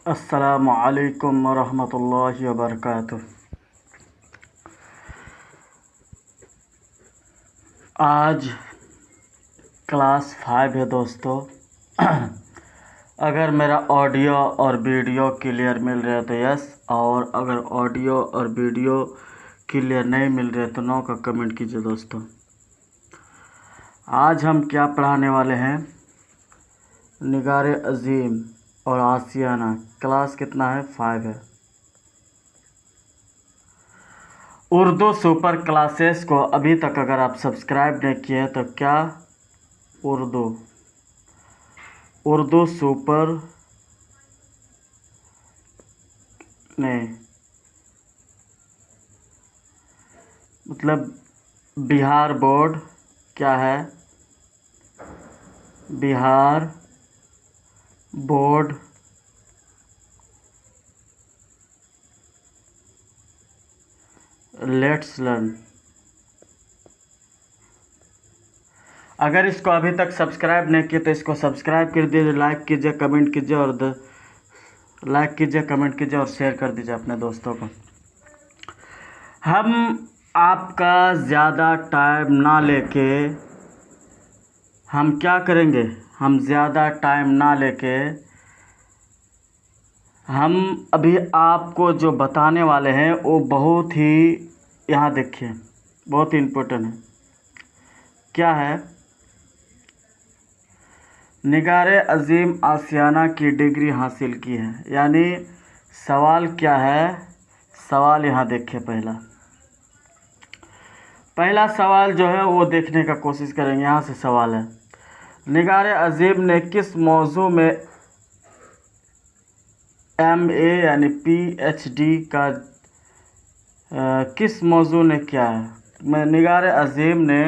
अस्सलामु अलैकुम वरहमतुल्लाहि वबरकातुह। आज क्लास 5 है दोस्तों। अगर मेरा ऑडियो और वीडियो क्लियर मिल रहा है तो यस, और अगर ऑडियो और वीडियो क्लियर नहीं मिल रहे तो नो का कमेंट कीजिए दोस्तों। आज हम क्या पढ़ाने वाले हैं, निगारे अजीम और आसियाना। क्लास कितना है? 5 है। उर्दू सुपर क्लासेस को अभी तक अगर आप सब्सक्राइब नहीं किए तो क्या उर्दू सुपर नहीं, मतलब बिहार बोर्ड क्या है, बिहार बोर्ड लेट्स लर्न। अगर इसको अभी तक सब्सक्राइब नहीं किए तो इसको सब्सक्राइब कर दीजिए, लाइक कीजिए, कमेंट कीजिए और शेयर कर दीजिए अपने दोस्तों को। हम आपका ज़्यादा टाइम ना लेके हम क्या करेंगे, हम ज़्यादा टाइम ना लेके हम अभी आपको जो बताने वाले हैं वो बहुत ही, यहाँ देखिए, बहुत ही इम्पोर्टेंट है। क्या है? निगारे अजीम आसियाना की डिग्री हासिल की है। यानी सवाल क्या है, सवाल यहाँ देखिए। पहला सवाल जो है वो देखने का कोशिश करेंगे। यहाँ से सवाल है, निगारे अजीम ने किस मौजू में MA यानी PhD का किस मौजू ने किया है? निगारे अजीम ने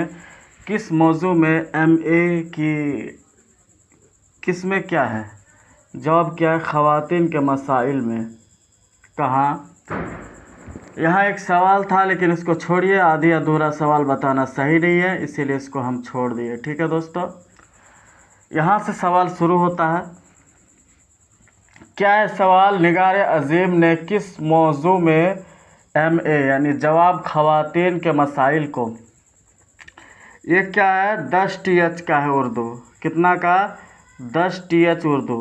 किस मौजू में MA की किस में क्या है? जवाब क्या है? ख़वातीन के मसाइल में। कहाँ? यहाँ एक सवाल था लेकिन इसको छोड़िए, आधी अधूरा सवाल बताना सही नहीं है, इसीलिए इसको हम छोड़ दिए। ठीक है दोस्तों, यहाँ से सवाल शुरू होता है। क्या है सवाल? निगारे अजीम ने किस मौजू में MA यानी जवाब ख़वातीन के मसाइल को। ये क्या है? 10 TH का है उर्दू। कितना का? 10 TH उर्दू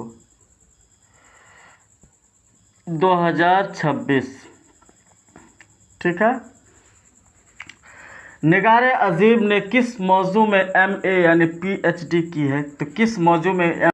2026। ठीक है। निगारे अजीम ने किस मौजू में MA यानी PhD की है? तो किस मौजू में